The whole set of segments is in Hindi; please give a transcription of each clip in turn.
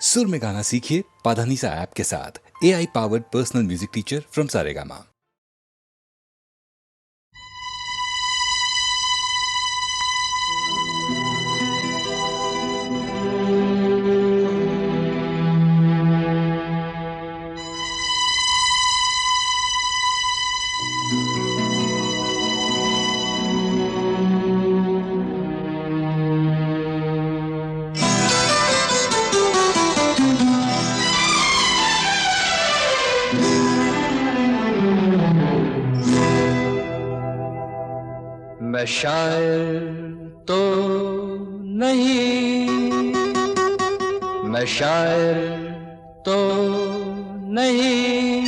सुर में गाना सीखिए पाधानीसा ऐप के साथ। AI powered personal music teacher from Saregama. मैं शायर तो नहीं, मैं शायर तो नहीं,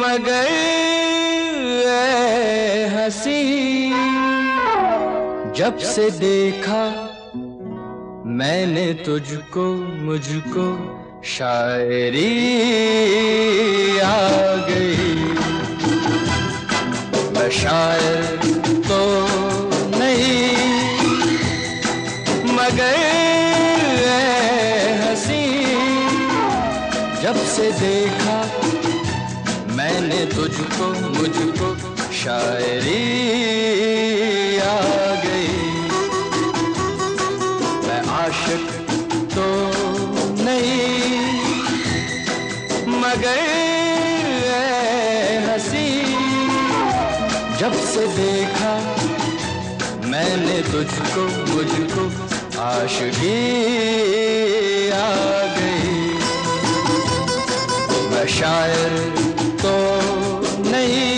मगर ऐ हंसी जब से देखा मैंने तुझको, मुझको शायरी आ गई। मैं शायर तो नहीं, मगर ऐ हंसी जब से देखा मैंने तुझको, मुझको शायरी आ गई। मैं आशिक तो नहीं, मगर ऐ हंसी जब से देखा मैंने तुझको, मुझको आशिकी आ गई। मैं शायर तो नहीं।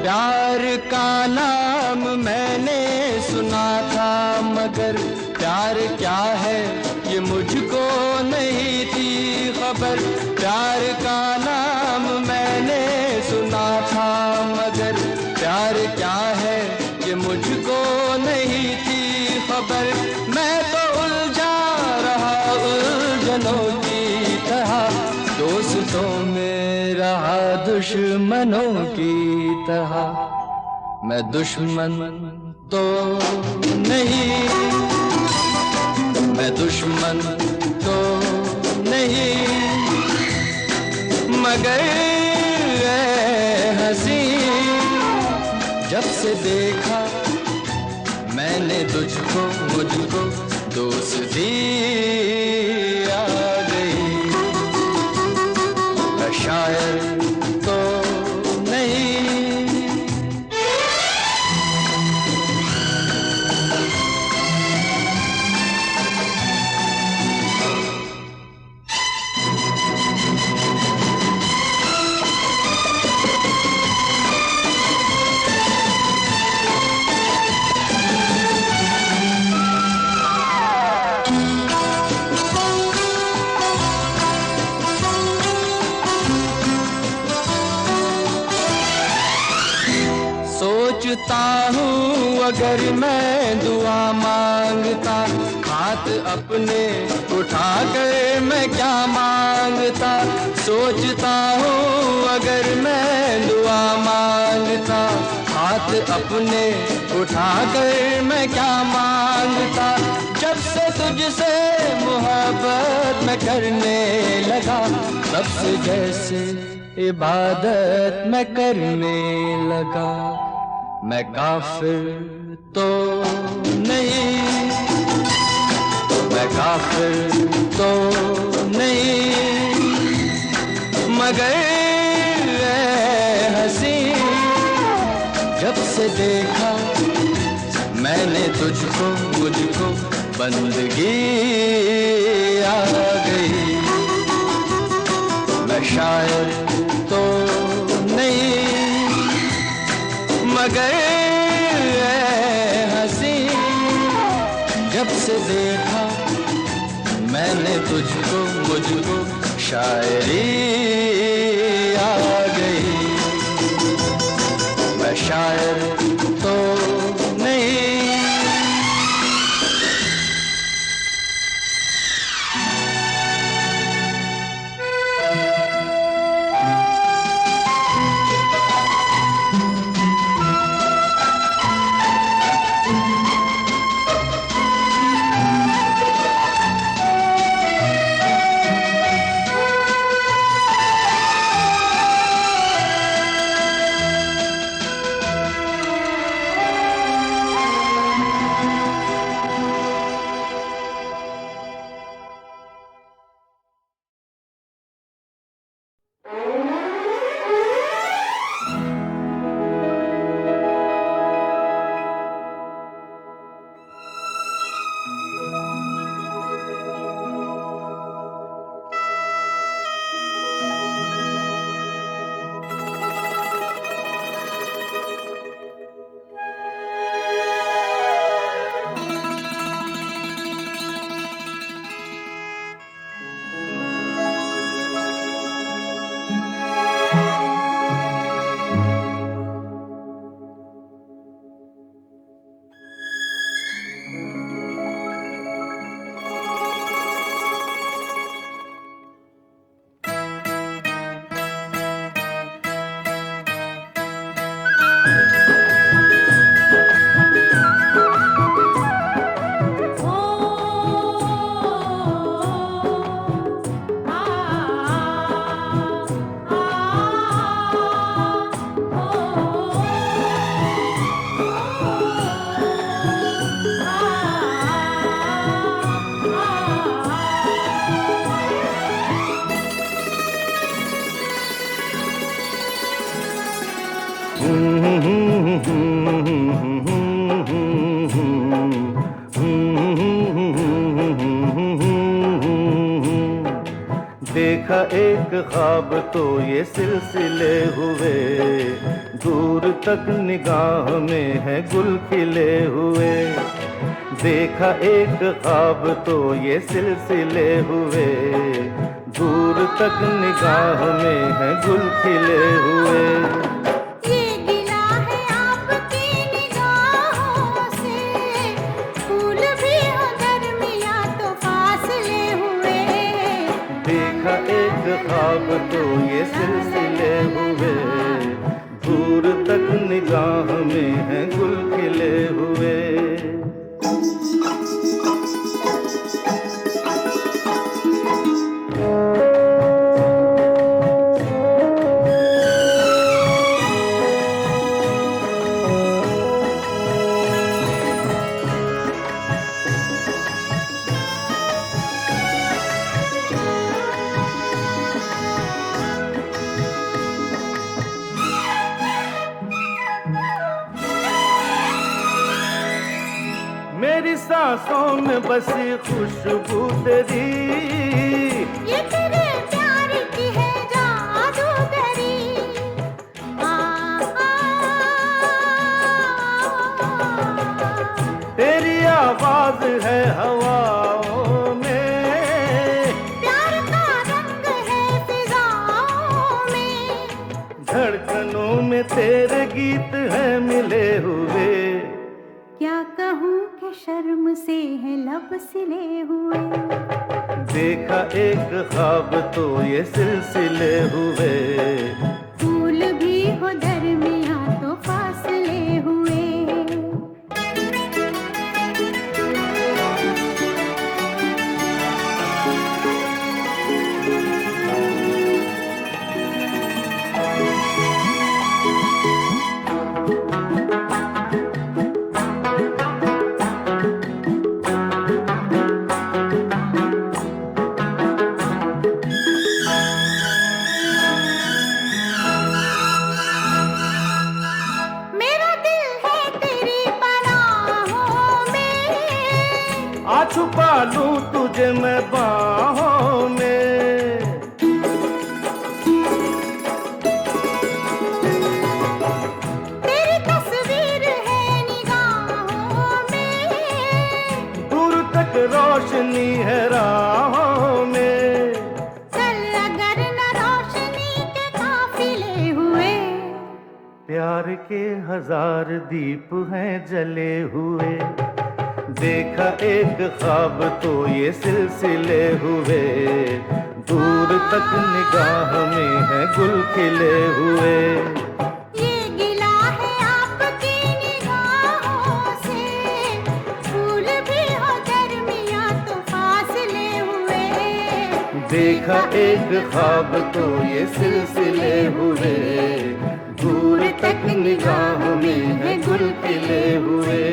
प्यार का नाम मैंने सुना था, मगर प्यार क्या है ये मुझको नहीं थी खबर। प्यार का नाम मैंने सुना था, मगर प्यार क्या है ये मुझको नहीं थी खबर। मैं तो उलझा रहा उलझनों की तरह, दोस्तों में रहा दुश्मनों की तरह। मैं दुश्मन तो नहीं, मैं दुश्मन तो नहीं, मगर ऐ हंसी जब से देखा मैंने तुझको, मुझको दोस्ती आ गई। मैं शायर तो नहीं। सोचता हूँ अगर मैं दुआ मांगता, हाथ अपने उठा कर मैं क्या मांगता। सोचता हूँ अगर मैं दुआ मांगता, हाथ अपने उठा कर मैं क्या मांगता। जब से तुझसे मोहब्बत मैं करने लगा, तब से जैसे इबादत मैं करने लगा। मैं काफिर तो नहीं, मैं काफिर तो नहीं, मगर ऐ हंसी जब से देखा मैंने तुझको, मुझको बंदगी आ गई। मैं शायर तो नहीं, मगर ऐ हंसी जब से देखा मैंने तुझको, मुझको शायरी आ गई। मैं शायर तो देखा एक ख्वाब तो ये सिलसिले हुए, दूर तक निगाह में है गुल खिले हुए। देखा एक ख्वाब तो ये सिलसिले हुए, दूर तक निगाह में है गुल खिले हुए। ये गिला है आपकी निगाहों से, फूल भी हो दरमिया तो फासले हुए। देखा एक ख्वाब तो ये सिलसिले हुए, दूर तक निगाह में है गुल खिले हुए। मेरी सांसों में बसी खुशबू तेरी, ये तेरे प्यार की है जादूगरी। आ, आ, तेरी आवाज है हवाओं में, प्यार का रंग है फिजाओं में। धड़कनों में तेरे गीत है मिले हुए। क्या कहूँ कि शर्म से है लब सिले हुए। देखा एक ख्वाब तो ये सिलसिले हुए, फूल भी हो दरमिया तो फासले हुए। मेरा दिल है तेरी पनाहों में, आ छुपा लूं तुझे मैं बाहों में। तेरी तस्वीर है निगाहों में। दूर तक रोशनी है राहों में। चल अगर न रोशनी के काफिले हुए। प्यार के हजार दीप हैं जले हुए। देखा एक ख्वाब तो ये सिलसिले हुए, दूर तक निगाह में है गुल खिले हुए। ये गिला है आपकी निगाहों से, फूल भी हो दरमिया तो फासले हुए। देखा एक ख्वाब तो ये सिलसिले हुए, दूर तक निगाह में है गुल खिले हुए।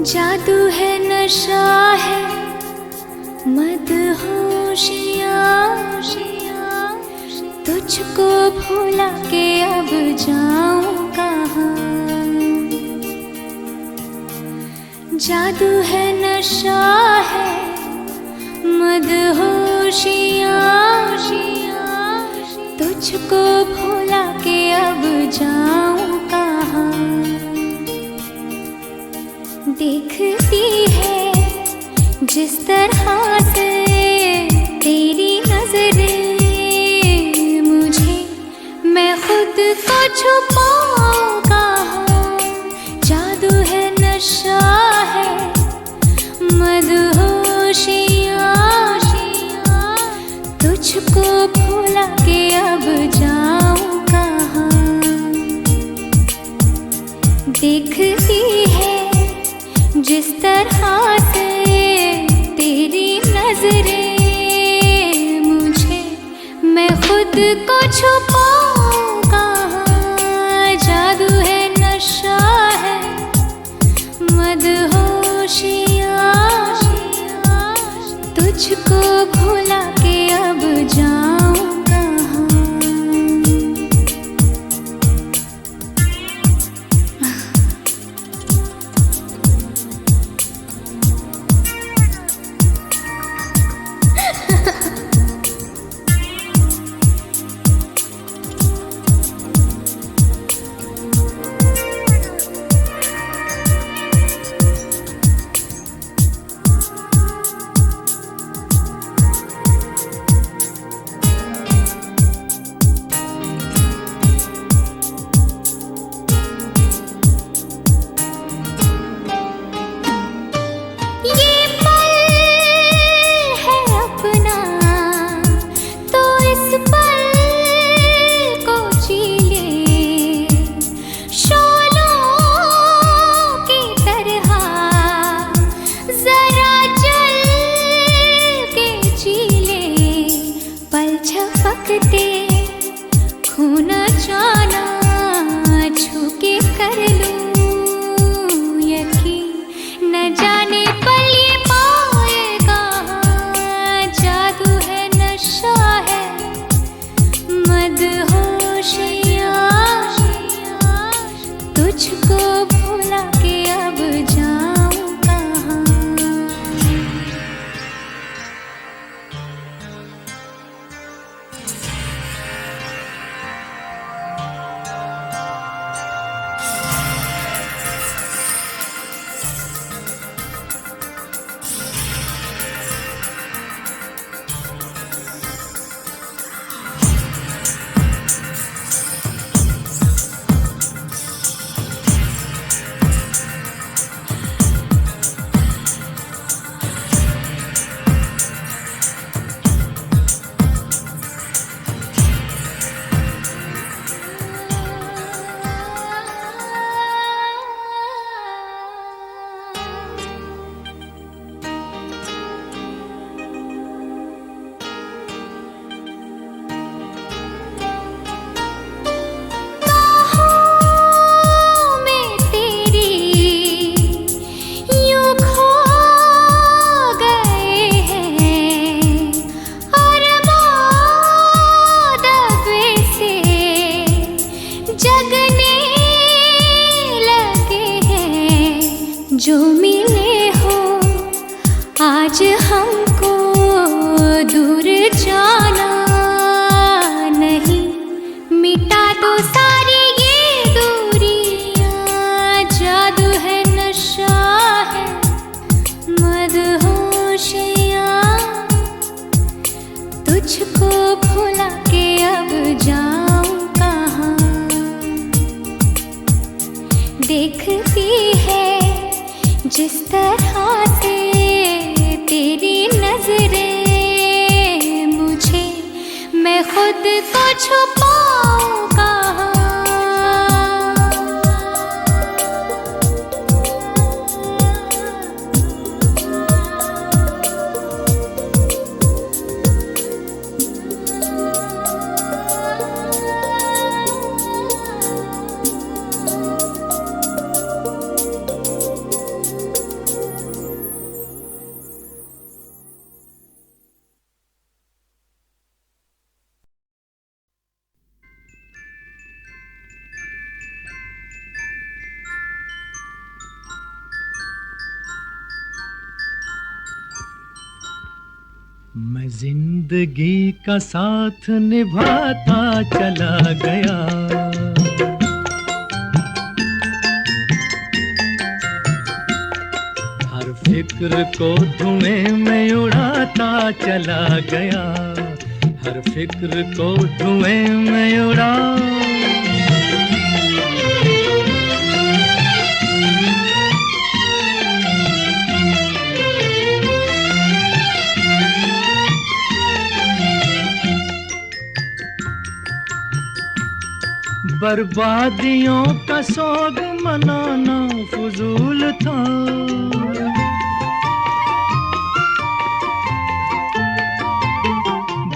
जादू है नशा है मदहोशिया, तुझको भुला के अब जाऊं कहाँ। जादू है नशा है मदहोशिया, तुझको भुला के अब जाऊं कहाँ। देखती है जिस तरह से तेरी नजरें मुझे, मैं खुद को छुपाऊं कहाँ। जादू है नशा है मदहोशिया, तुझको भुला के अब जाऊं कहाँ। देखती है जिस तरह से तेरी नजरें मुझे, मैं खुद को छुपाऊं कहाँ। जादू है नशा है मदहोशिया, तुझको भुला के अब जाऊं कहाँ। जो मिले हो आज हमको दूर जाना नहीं, मिटा दो सारी ये दूरियां। जादू है नशा है मदहोशिया, तुझको भुला के अब जाऊं कहाँ। देखती है जिस तरह से तेरी नजरें मुझे, मैं खुद को छुपाऊं कहाँ। मैं जिंदगी का साथ निभाता चला गया, हर फिक्र को धुएं में उड़ाता चला गया, हर फिक्र को धुएं में उड़ा। बर्बादियों का सोग मनाना फजूल था,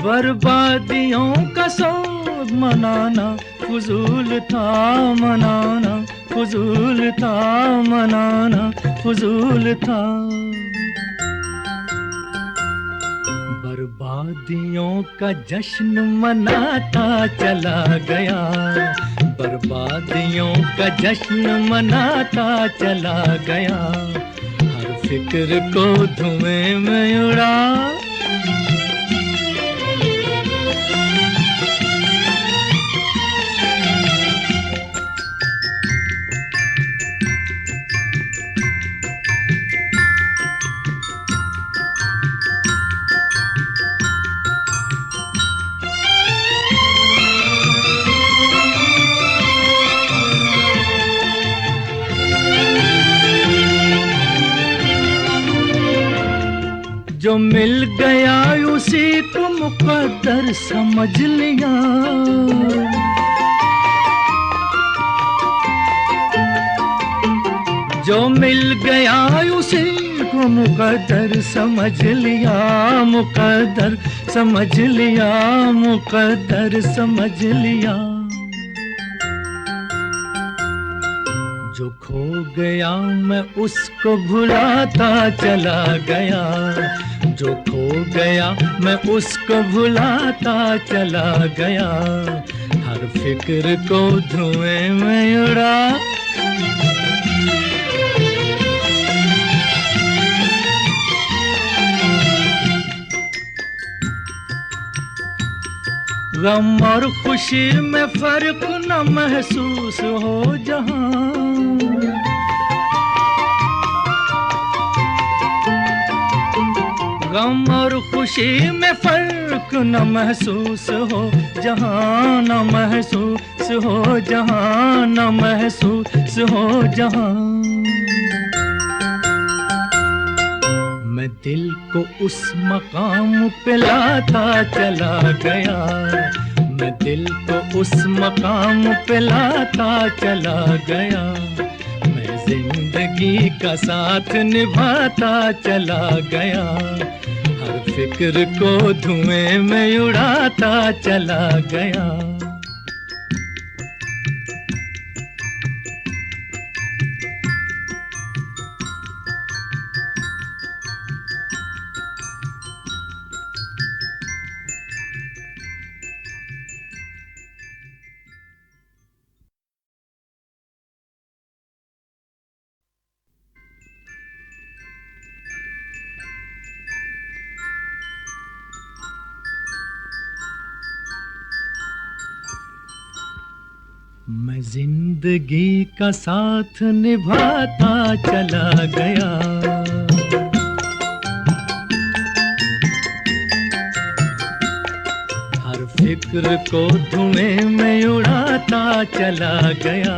बर्बादियों का सोग मनाना फजूल था, मनाना फजूल था, मनाना फजूल था। बर्बादियों का जश्न मनाता चला गया, बर्बादियों का जश्न मनाता चला गया, हर फिक्र को धुएं में उड़ा। जो मिल गया उसी को मुकद्दर समझ लिया, जो मिल गया उसी को मुकद्दर समझ लिया, मुकद्दर समझ लिया, मुकद्दर समझ लिया। जो खो गया मैं उसको भुलाता चला गया, जो खो गया मैं उसको भुलाता चला गया, हर फिक्र को धुएं में उड़ा। गम और खुशी में फर्क न महसूस हो जहां, गम और खुशी में फर्क न महसूस हो जहां, न महसूस हो जहां, न महसूस हो जहां। मैं दिल को उस मकाम पे लाता चला गया, मैं दिल को उस मकाम पे लाता चला गया, मैं जिंदगी का साथ निभाता चला गया, हर फिक्र को धुएं में उड़ाता चला गया। मैं जिंदगी का साथ निभाता चला गया, हर फिक्र को धुएं में उड़ाता चला गया,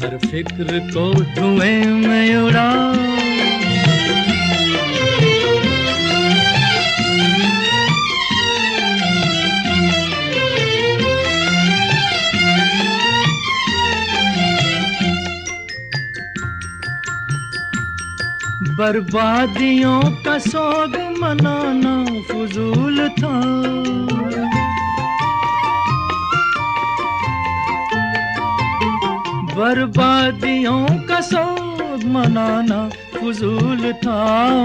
हर फिक्र को धुएं में उड़ा। बर्बादियों का सोग मनाना फजूल था, बर्बादियों का सोग मनाना फजूल था,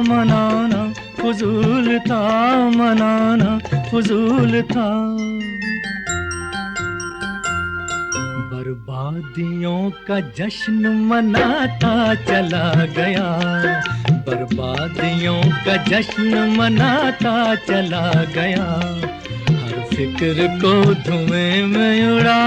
मनाना फजूल था, मनाना फजूल था। बर्बादियों का जश्न मनाता चला गया, बर्बादियों का जश्न मनाता चला गया, हर फिक्र को धुएं में उड़ा।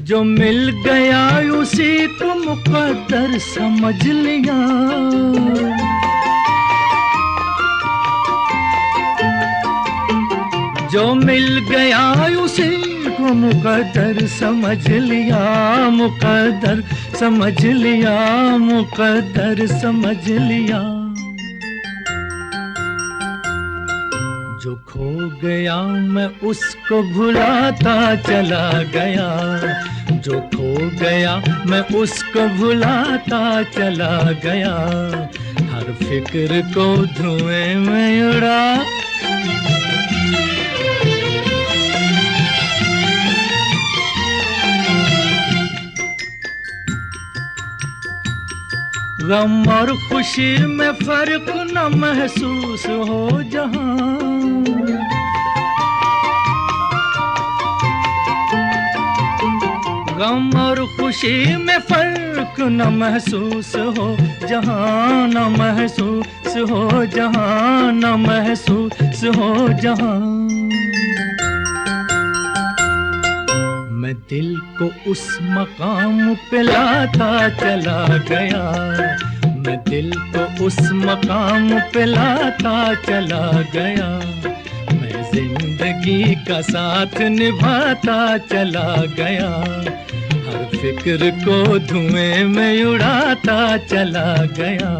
जो मिल गया उसी को मुकद्दर समझ लिया, जो मिल गया उसी को मुकद्दर समझ लिया, मुकद्दर समझ लिया, मुकद्दर समझ लिया। जो खो गया मैं उसको भुलाता चला गया, जो खो गया मैं उसको भुलाता चला गया, हर फिक्र को धुएं में उड़ा। गम और खुशी में फर्क न महसूस हो जहां, गम और खुशी में फर्क न महसूस हो जहां, न महसूस हो जहां, न महसूस हो जहां। मैं दिल को उस मकाम पे लाता चला गया, मैं दिल को उस मकाम पे लाता चला गया, मैं जिंदगी का साथ निभाता चला गया, हर फिक्र को धुएं में उड़ाता चला गया।